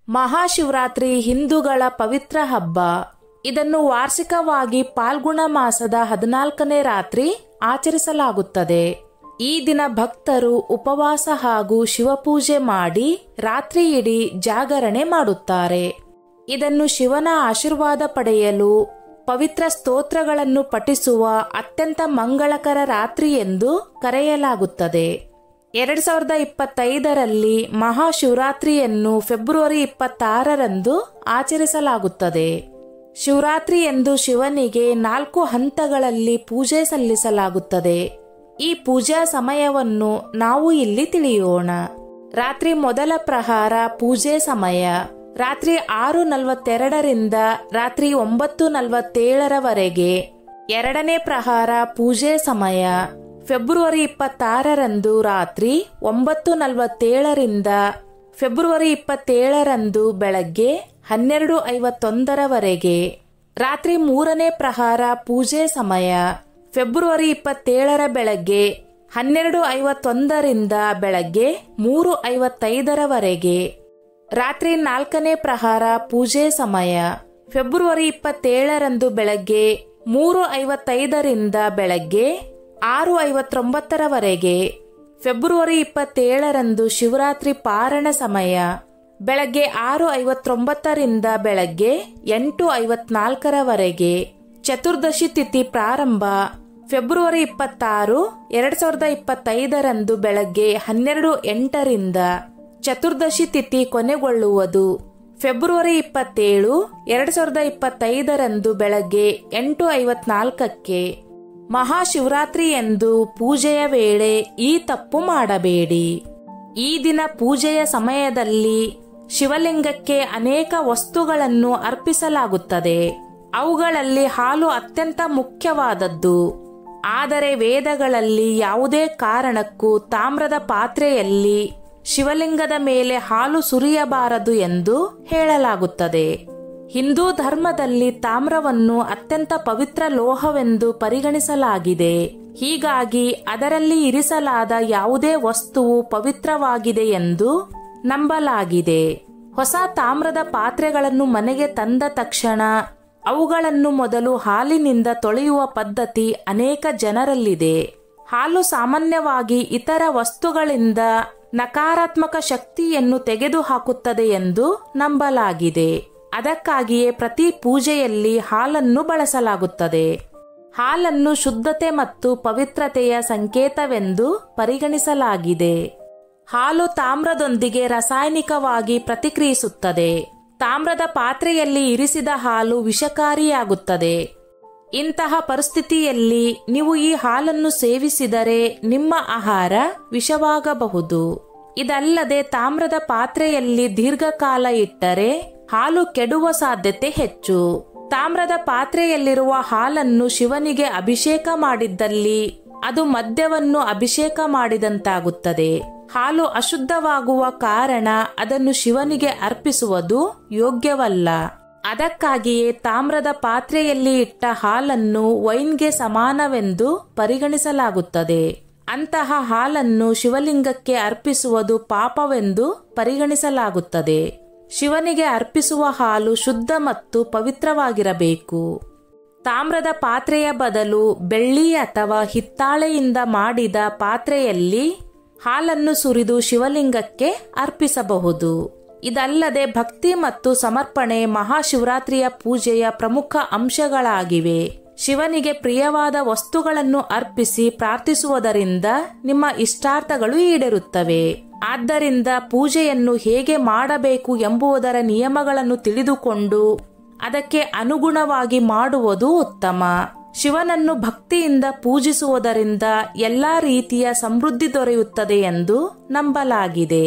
ಮಹಾಶಿವರಾತ್ರಿ ಹಿಂದೂಗಳ ಪವಿತ್ರ ಹಬ್ಬ. ಇದನ್ನು ವಾರ್ಷಿಕವಾಗಿ ಫಾಲ್ಗುಣ ಮಾಸದ 14ನೇ ರಾತ್ರಿ ಆಚರಿಸಲಾಗುತ್ತದೆ. ಈ ದಿನ ಭಕ್ತರು ಉಪವಾಸ ಹಾಗೂ ಶಿವಪೂಜೆ ಮಾಡಿ ರಾತ್ರಿ ಇಡೀ ಜಾಗರಣೆ ಮಾಡುತ್ತಾರೆ. ಇದನ್ನು ಶಿವನ ಆಶೀರ್ವಾದ ಪಡೆಯಲು ಪವಿತ್ರ ಸ್ತೋತ್ರಗಳನ್ನು ಪಠಿಸುವ ಅತ್ಯಂತ ಮಂಗಳಕರ ರಾತ್ರಿ ಎಂದು ಕರೆಯಲಾಗುತ್ತದೆ. 2025ರಲ್ಲಿ ಮಹಾಶಿವರಾತ್ರಿಯನ್ನು ಫೆಬ್ರವರಿ 26ರಂದು ಆಚರಿಸಲಾಗುತ್ತದೆ. ಶಿವರಾತ್ರಿ ಎಂದು ಶಿವನಿಗೆ 4 ಹಂತಗಳಲ್ಲಿ ಪೂಜೆ ಸಲ್ಲಿಸಲಾಗುತ್ತದೆ. ಈ ಪೂಜಾ ಸಮಯವನ್ನು ನಾವು ಇಲ್ಲಿ ತಿಳಿಯೋಣ. ರಾತ್ರಿ ಮೊದಲ ಪ್ರಹಾರ ಪೂಜೆ ಸಮಯ ರಾತ್ರಿ 6:42ರಿಂದ ರಾತ್ರಿ 9:47ರವರೆಗೆ. ಎರಡನೇ ಪ್ರಹಾರ ಪೂಜೆ ಸಮಯ ಫೆಬ್ರವರಿ 26ರಂದು ರಾತ್ರಿ 9:47ರಿಂದ ಫೆಬ್ರವರಿ 27ರಂದು ಬೆಳಗ್ಗೆ 12:51ರವರೆಗೆ. ರಾತ್ರಿ ಮೂರನೇ ಪ್ರಹಾರ ಪೂಜೆ ಸಮಯ ಫೆಬ್ರವರಿ 27ರ ಬೆಳಗ್ಗೆ 12:51ರಿಂದ ಬೆಳಗ್ಗೆ 3:55ರವರೆಗೆ. ರಾತ್ರಿ ನಾಲ್ಕನೇ ಪ್ರಹಾರ ಪೂಜೆ ಸಮಯ ಫೆಬ್ರವರಿ 27ರಂದು ಬೆಳಗ್ಗೆ 3:55ರಿಂದ ಬೆಳಗ್ಗೆ 6:59ರವರೆಗೆ. ಫೆಬ್ರವರಿ 27ರಂದು ಶಿವರಾತ್ರಿ ಪಾರಣ ಸಮಯ ಬೆಳಗ್ಗೆ 6:59ರಿಂದ ಬೆಳಗ್ಗೆ 8:54ರವರೆಗೆ. ಚತುರ್ದಶಿ ತಿಥಿ ಪ್ರಾರಂಭ ಫೆಬ್ರವರಿ 26, 2025ರಂದು ಬೆಳಗ್ಗೆ 12:08ರಿಂದ. ಚತುರ್ದಶಿ ತಿಥಿ ಕೊನೆಗೊಳ್ಳುವುದು ಫೆಬ್ರವರಿ 27, 2025ರಂದು ಬೆಳಗ್ಗೆ 8:54ಕ್ಕೆ. ಮಹಾಶಿವರಾತ್ರಿ ಎಂದು ಪೂಜೆಯ ವೇಳೆ ಈ ತಪ್ಪು ಮಾಡಬೇಡಿ. ಈ ದಿನ ಪೂಜೆಯ ಸಮಯದಲ್ಲಿ ಶಿವಲಿಂಗಕ್ಕೆ ಅನೇಕ ವಸ್ತುಗಳನ್ನು ಅರ್ಪಿಸಲಾಗುತ್ತದೆ. ಅವುಗಳಲ್ಲಿ ಹಾಲು ಅತ್ಯಂತ ಮುಖ್ಯವಾದದ್ದು. ಆದರೆ ವೇದಗಳಲ್ಲಿ ಯಾವುದೇ ಕಾರಣಕ್ಕೂ ತಾಮ್ರದ ಪಾತ್ರೆಯಲ್ಲಿ ಶಿವಲಿಂಗದ ಮೇಲೆ ಹಾಲು ಸುರಿಯಬಾರದು ಎಂದು ಹೇಳಲಾಗುತ್ತದೆ. ಹಿಂದೂ ಧರ್ಮದಲ್ಲಿ ತಾಮ್ರವನ್ನು ಅತ್ಯಂತ ಪವಿತ್ರ ಲೋಹವೆಂದು ಪರಿಗಣಿಸಲಾಗಿದೆ. ಹೀಗಾಗಿ ಅದರಲ್ಲಿ ಇರಿಸಲಾದ ಯಾವುದೇ ವಸ್ತುವು ಪವಿತ್ರವಾಗಿದೆ ಎಂದು ನಂಬಲಾಗಿದೆ. ಹೊಸ ತಾಮ್ರದ ಪಾತ್ರೆಗಳನ್ನು ಮನೆಗೆ ತಂದ ತಕ್ಷಣ ಅವುಗಳನ್ನು ಮೊದಲು ಹಾಲಿನಿಂದ ತೊಳೆಯುವ ಪದ್ಧತಿ ಅನೇಕ ಜನರಲ್ಲಿದೆ. ಹಾಲು ಸಾಮಾನ್ಯವಾಗಿ ಇತರ ವಸ್ತುಗಳಿಂದ ನಕಾರಾತ್ಮಕ ಶಕ್ತಿಯನ್ನು ತೆಗೆದುಹಾಕುತ್ತದೆ ಎಂದು ನಂಬಲಾಗಿದೆ. ಅದಕ್ಕಾಗಿಯೇ ಪ್ರತಿ ಪೂಜೆಯಲ್ಲಿ ಹಾಲನ್ನು ಬಳಸಲಾಗುತ್ತದೆ. ಹಾಲನ್ನು ಶುದ್ಧತೆ ಮತ್ತು ಪವಿತ್ರತೆಯ ಸಂಕೇತವೆಂದು ಪರಿಗಣಿಸಲಾಗಿದೆ. ಹಾಲು ತಾಮ್ರದೊಂದಿಗೆ ರಾಸಾಯನಿಕವಾಗಿ ಪ್ರತಿಕ್ರಿಯಿಸುತ್ತದೆ. ತಾಮ್ರದ ಪಾತ್ರೆಯಲ್ಲಿ ಇರಿಸಿದ ಹಾಲು ವಿಷಕಾರಿಯಾಗುತ್ತದೆ. ಇಂತಹ ಪರಿಸ್ಥಿತಿಯಲ್ಲಿ ನೀವು ಈ ಹಾಲನ್ನು ಸೇವಿಸಿದರೆ ನಿಮ್ಮ ಆಹಾರ ವಿಷವಾಗಬಹುದು. ಇದಲ್ಲದೆ ತಾಮ್ರದ ಪಾತ್ರೆಯಲ್ಲಿ ದೀರ್ಘಕಾಲ ಇಟ್ಟರೆ ಹಾಲು ಕೆಡುವ ಸಾಧ್ಯತೆ ಹೆಚ್ಚು. ತಾಮ್ರದ ಪಾತ್ರೆಯಲ್ಲಿರುವ ಹಾಲನ್ನು ಶಿವನಿಗೆ ಅಭಿಷೇಕ ಮಾಡಿದ್ದಲ್ಲಿ ಅದು ಮದ್ಯವನ್ನು ಅಭಿಷೇಕ ಮಾಡಿದಂತಾಗುತ್ತದೆ. ಹಾಲು ಅಶುದ್ಧವಾಗುವ ಕಾರಣ ಅದನ್ನು ಶಿವನಿಗೆ ಅರ್ಪಿಸುವುದು ಯೋಗ್ಯವಲ್ಲ. ಅದಕ್ಕಾಗಿಯೇ ತಾಮ್ರದ ಪಾತ್ರೆಯಲ್ಲಿ ಇಟ್ಟ ಹಾಲನ್ನು ವೈನ್ಗೆ ಸಮಾನವೆಂದು ಪರಿಗಣಿಸಲಾಗುತ್ತದೆ. ಅಂತಹ ಹಾಲನ್ನು ಶಿವಲಿಂಗಕ್ಕೆ ಅರ್ಪಿಸುವುದು ಪಾಪವೆಂದು ಪರಿಗಣಿಸಲಾಗುತ್ತದೆ. ಶಿವನಿಗೆ ಅರ್ಪಿಸುವ ಹಾಲು ಶುದ್ಧ ಮತ್ತು ಪವಿತ್ರವಾಗಿರಬೇಕು. ತಾಮ್ರದ ಪಾತ್ರೆಯ ಬದಲು ಬೆಳ್ಳಿ ಅಥವಾ ಹಿತ್ತಾಳೆಯಿಂದ ಮಾಡಿದ ಪಾತ್ರೆಯಲ್ಲಿ ಹಾಲನ್ನು ಸುರಿದು ಶಿವಲಿಂಗಕ್ಕೆ ಅರ್ಪಿಸಬಹುದು. ಇದಲ್ಲದೆ ಭಕ್ತಿ ಮತ್ತು ಸಮರ್ಪಣೆ ಮಹಾಶಿವರಾತ್ರಿಯ ಪೂಜೆಯ ಪ್ರಮುಖ ಅಂಶಗಳಾಗಿವೆ. ಶಿವನಿಗೆ ಪ್ರಿಯವಾದ ವಸ್ತುಗಳನ್ನು ಅರ್ಪಿಸಿ ಪ್ರಾರ್ಥಿಸುವುದರಿಂದ ನಿಮ್ಮ ಇಷ್ಟಾರ್ಥಗಳು ಈಡೇರುತ್ತವೆ. ಆದ್ದರಿಂದ ಪೂಜೆಯನ್ನು ಹೇಗೆ ಮಾಡಬೇಕು ಎಂಬುದರ ನಿಯಮಗಳನ್ನು ತಿಳಿದುಕೊಂಡು ಅದಕ್ಕೆ ಅನುಗುಣವಾಗಿ ಮಾಡುವುದು ಉತ್ತಮ. ಶಿವನನ್ನು ಭಕ್ತಿಯಿಂದ ಪೂಜಿಸುವುದರಿಂದ ಎಲ್ಲಾ ರೀತಿಯ ಸಮೃದ್ಧಿ ದೊರೆಯುತ್ತದೆ ಎಂದು ನಂಬಲಾಗಿದೆ.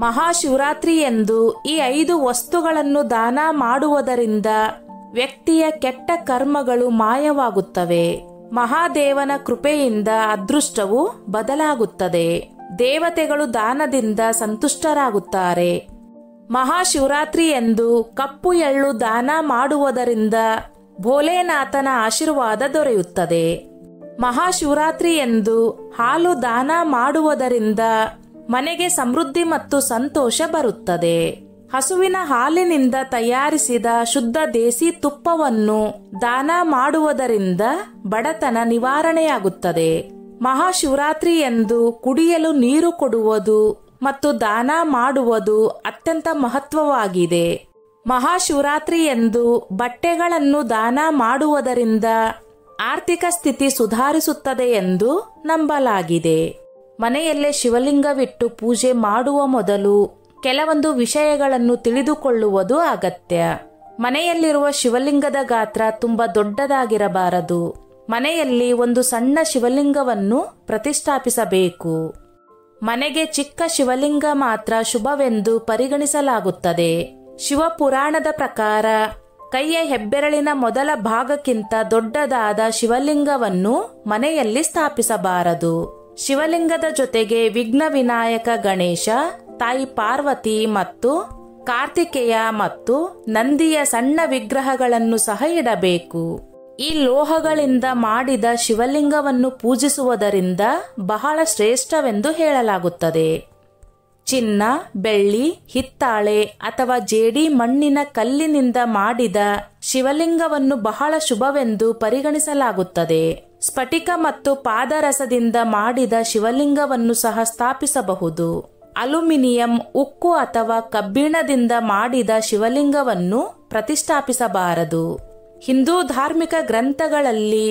ಮಹಾಶಿವರಾತ್ರಿ ಎಂದು ಈ 5 ವಸ್ತುಗಳನ್ನು ದಾನ ಮಾಡುವುದರಿಂದ ವ್ಯಕ್ತಿಯ ಕೆಟ್ಟ ಕರ್ಮಗಳು ಮಾಯವಾಗುತ್ತವೆ. ಮಹಾದೇವನ ಕೃಪೆಯಿಂದ ಅದೃಷ್ಟವು ಬದಲಾಗುತ್ತದೆ. ದೇವತೆಗಳು ದಾನದಿಂದ ಸಂತುಷ್ಟರಾಗುತ್ತಾರೆ. ಮಹಾಶಿವರಾತ್ರಿ ಎಂದು ಕಪ್ಪು ಎಳ್ಳು ದಾನ ಮಾಡುವುದರಿಂದ ಭೋಲೆನಾಥನ ಆಶೀರ್ವಾದ ದೊರೆಯುತ್ತದೆ. ಮಹಾಶಿವರಾತ್ರಿ ಎಂದು ಹಾಲು ದಾನ ಮಾಡುವುದರಿಂದ ಮನೆಗೆ ಸಮೃದ್ಧಿ ಮತ್ತು ಸಂತೋಷ ಬರುತ್ತದೆ. ಹಸುವಿನ ಹಾಲಿನಿಂದ ತಯಾರಿಸಿದ ಶುದ್ಧ ದೇಸಿ ತುಪ್ಪವನ್ನು ದಾನ ಮಾಡುವುದರಿಂದ ಬಡತನ ನಿವಾರಣೆಯಾಗುತ್ತದೆ. ಮಹಾಶಿವರಾತ್ರಿಯಂದು ಕುಡಿಯಲು ನೀರು ಕೊಡುವುದು ಮತ್ತು ದಾನ ಮಾಡುವುದು ಅತ್ಯಂತ ಮಹತ್ವವಾಗಿದೆ. ಮಹಾಶಿವರಾತ್ರಿಯಂದು ಬಟ್ಟೆಗಳನ್ನು ದಾನ ಮಾಡುವುದರಿಂದ ಆರ್ಥಿಕ ಸ್ಥಿತಿ ಸುಧಾರಿಸುತ್ತದೆ ಎಂದು ನಂಬಲಾಗಿದೆ. ಮನೆಯಲ್ಲೇ ಶಿವಲಿಂಗವಿಟ್ಟು ಪೂಜೆ ಮಾಡುವ ಮೊದಲು ಕೆಲವೊಂದು ವಿಷಯಗಳನ್ನು ತಿಳಿದುಕೊಳ್ಳುವುದು ಅಗತ್ಯ. ಮನೆಯಲ್ಲಿರುವ ಶಿವಲಿಂಗದ ಗಾತ್ರ ತುಂಬಾ ದೊಡ್ಡದಾಗಿರಬಾರದು. ಮನೆಯಲ್ಲಿ ಒಂದು ಸಣ್ಣ ಶಿವಲಿಂಗವನ್ನು ಪ್ರತಿಷ್ಠಾಪಿಸಬೇಕು. ಮನೆಗೆ ಚಿಕ್ಕ ಶಿವಲಿಂಗ ಮಾತ್ರ ಶುಭವೆಂದು ಪರಿಗಣಿಸಲಾಗುತ್ತದೆ. ಶಿವಪುರಾಣದ ಪ್ರಕಾರ ಕೈಯ ಹೆಬ್ಬೆರಳಿನ ಮೊದಲ ಭಾಗಕ್ಕಿಂತ ದೊಡ್ಡದಾದ ಶಿವಲಿಂಗವನ್ನು ಮನೆಯಲ್ಲಿ ಸ್ಥಾಪಿಸಬಾರದು. ಶಿವಲಿಂಗದ ಜೊತೆಗೆ ವಿಘ್ನ ವಿನಾಯಕ ಗಣೇಶ, ತಾಯಿ ಪಾರ್ವತಿ ಮತ್ತು ಕಾರ್ತಿಕೇಯ ಮತ್ತು ನಂದಿಯ ಸಣ್ಣ ವಿಗ್ರಹಗಳನ್ನು ಸಹ ಇಡಬೇಕು. ಈ ಲೋಹಗಳಿಂದ ಮಾಡಿದ ಶಿವಲಿಂಗವನ್ನು ಪೂಜಿಸುವುದರಿಂದ ಬಹಳ ಶ್ರೇಷ್ಠವೆಂದು ಹೇಳಲಾಗುತ್ತದೆ. ಚಿನ್ನ, ಬೆಳ್ಳಿ, ಹಿತ್ತಾಳೆ ಅಥವಾ ಜೇಡಿ ಮಣ್ಣಿನ ಕಲ್ಲಿನಿಂದ ಮಾಡಿದ ಶಿವಲಿಂಗವನ್ನು ಬಹಳ ಶುಭವೆಂದು ಪರಿಗಣಿಸಲಾಗುತ್ತದೆ. ಸ್ಫಟಿಕ ಮತ್ತು ಪಾದರಸದಿಂದ ಮಾಡಿದ ಶಿವಲಿಂಗವನ್ನು ಸಹ ಸ್ಥಾಪಿಸಬಹುದು. ಅಲ್ಯೂಮಿನಿಯಂ, ಉಕ್ಕು ಅಥವಾ ಕಬ್ಬಿಣದಿಂದ ಮಾಡಿದ ಶಿವಲಿಂಗವನ್ನು ಪ್ರತಿಷ್ಠಾಪಿಸಬಾರದು. ಹಿಂದೂ ಧಾರ್ಮಿಕ ಗ್ರಂಥಗಳಲ್ಲಿ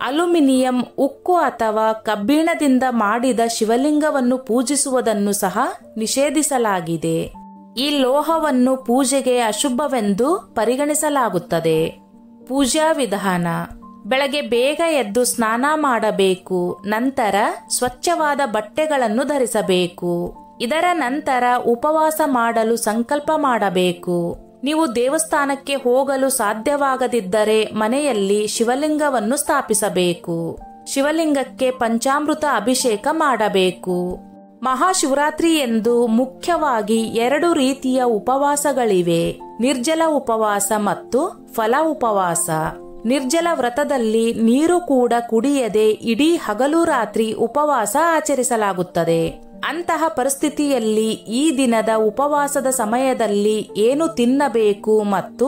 ಅಲ್ಯೂಮಿನಿಯಂ, ಉಕ್ಕು ಅಥವಾ ಕಬ್ಬಿಣದಿಂದ ಮಾಡಿದ ಶಿವಲಿಂಗವನ್ನು ಪೂಜಿಸುವುದನ್ನು ಸಹ ನಿಷೇಧಿಸಲಾಗಿದೆ. ಈ ಲೋಹವನ್ನು ಪೂಜೆಗೆ ಅಶುಭವೆಂದು ಪರಿಗಣಿಸಲಾಗುತ್ತದೆ. ಪೂಜಾ ವಿಧಾನ: ಬೆಳಗ್ಗೆ ಬೇಗ ಎದ್ದು ಸ್ನಾನ ಮಾಡಬೇಕು. ನಂತರ ಸ್ವಚ್ಛವಾದ ಬಟ್ಟೆಗಳನ್ನು ಧರಿಸಬೇಕು. ಇದರ ನಂತರ ಉಪವಾಸ ಮಾಡಲು ಸಂಕಲ್ಪ ಮಾಡಬೇಕು. ನೀವು ದೇವಸ್ಥಾನಕ್ಕೆ ಹೋಗಲು ಸಾಧ್ಯವಾಗದಿದ್ದರೆ ಮನೆಯಲ್ಲಿ ಶಿವಲಿಂಗವನ್ನು ಸ್ಥಾಪಿಸಬೇಕು. ಶಿವಲಿಂಗಕ್ಕೆ ಪಂಚಾಮೃತ ಅಭಿಷೇಕ ಮಾಡಬೇಕು. ಮಹಾಶಿವರಾತ್ರಿ ಎಂದು ಮುಖ್ಯವಾಗಿ 2 ರೀತಿಯ ಉಪವಾಸಗಳಿವೆ: ನಿರ್ಜಲ ಉಪವಾಸ ಮತ್ತು ಫಲ ಉಪವಾಸ. ನಿರ್ಜಲ ವ್ರತದಲ್ಲಿ ನೀರು ಕೂಡ ಕುಡಿಯದೆ ಇಡೀ ಹಗಲು ರಾತ್ರಿ ಉಪವಾಸ ಆಚರಿಸಲಾಗುತ್ತದೆ. ಅಂತಹ ಪರಿಸ್ಥಿತಿಯಲ್ಲಿ ಈ ದಿನದ ಉಪವಾಸದ ಸಮಯದಲ್ಲಿ ಏನು ತಿನ್ನಬೇಕು ಮತ್ತು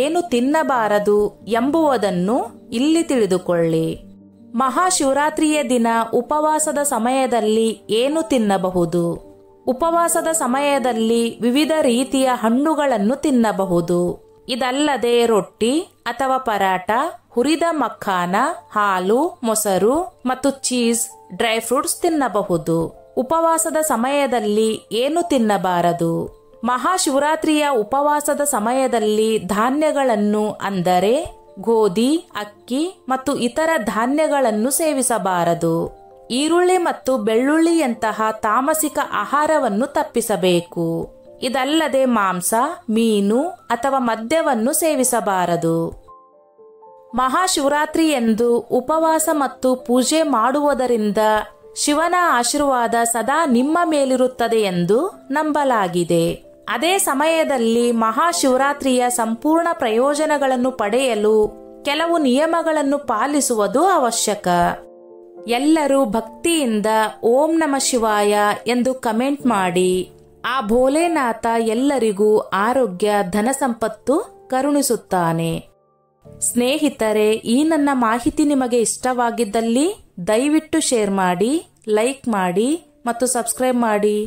ಏನು ತಿನ್ನಬಾರದು ಎಂಬುದನ್ನು ಇಲ್ಲಿ ತಿಳಿದುಕೊಳ್ಳಿ. ಮಹಾಶಿವರಾತ್ರಿಯ ದಿನ ಉಪವಾಸದ ಸಮಯದಲ್ಲಿ ಏನು ತಿನ್ನಬಹುದು? ಉಪವಾಸದ ಸಮಯದಲ್ಲಿ ವಿವಿಧ ರೀತಿಯ ಹಣ್ಣುಗಳನ್ನು ತಿನ್ನಬಹುದು. ಇದಲ್ಲದೆ ರೊಟ್ಟಿ ಅಥವಾ ಪರಾಟ, ಹುರಿದ ಮಖಾನ, ಹಾಲು, ಮೊಸರು ಮತ್ತು ಚೀಸ್, ಡ್ರೈ ಫ್ರೂಟ್ಸ್ ತಿನ್ನಬಹುದು. ಉಪವಾಸದ ಸಮಯದಲ್ಲಿ ಏನು ತಿನ್ನಬಾರದು? ಮಹಾಶಿವರಾತ್ರಿಯ ಉಪವಾಸದ ಸಮಯದಲ್ಲಿ ಧಾನ್ಯಗಳನ್ನು ಅಂದರೆ ಗೋಧಿ, ಅಕ್ಕಿ ಮತ್ತು ಇತರ ಧಾನ್ಯಗಳನ್ನು ಸೇವಿಸಬಾರದು. ಈರುಳ್ಳಿ ಮತ್ತು ಬೆಳ್ಳುಳ್ಳಿಯಂತಹ ತಾಮಸಿಕ ಆಹಾರವನ್ನು ತಪ್ಪಿಸಬೇಕು. ಇದಲ್ಲದೆ ಮಾಂಸ, ಮೀನು ಅಥವಾ ಮದ್ಯವನ್ನು ಸೇವಿಸಬಾರದು. ಮಹಾಶಿವರಾತ್ರಿಯಂದು ಉಪವಾಸ ಮತ್ತು ಪೂಜೆ ಮಾಡುವುದರಿಂದ ಶಿವನ ಆಶೀರ್ವಾದ ಸದಾ ನಿಮ್ಮ ಮೇಲಿರುತ್ತದೆ ಎಂದು ನಂಬಲಾಗಿದೆ. ಅದೇ ಸಮಯದಲ್ಲಿ ಮಹಾಶಿವರಾತ್ರಿಯ ಸಂಪೂರ್ಣ ಪ್ರಯೋಜನಗಳನ್ನು ಪಡೆಯಲು ಕೆಲವು ನಿಯಮಗಳನ್ನು ಪಾಲಿಸುವುದು ಅವಶ್ಯಕ. ಎಲ್ಲರೂ ಭಕ್ತಿಯಿಂದ ಓಂ ನಮಃ ಶಿವಾಯ ಎಂದು ಕಮೆಂಟ್ ಮಾಡಿ. ಆ ಭೋಲೆನಾಥ ಎಲ್ಲರಿಗೂ ಆರೋಗ್ಯ, ಧನ ಸಂಪತ್ತು ಕರುಣಿಸುತ್ತಾನೆ. ಸ್ನೇಹಿತರೆ, ಈ ನನ್ನ ಮಾಹಿತಿ ನಿಮಗೆ ಇಷ್ಟವಾಗಿದ್ದಲ್ಲಿ ದಯವಿಟ್ಟು ಶೇರ್ ಮಾಡಿ, ಲೈಕ್ ಮಾಡಿ ಮತ್ತು ಸಬ್ಸ್ಕ್ರೈಬ್ ಮಾಡಿ.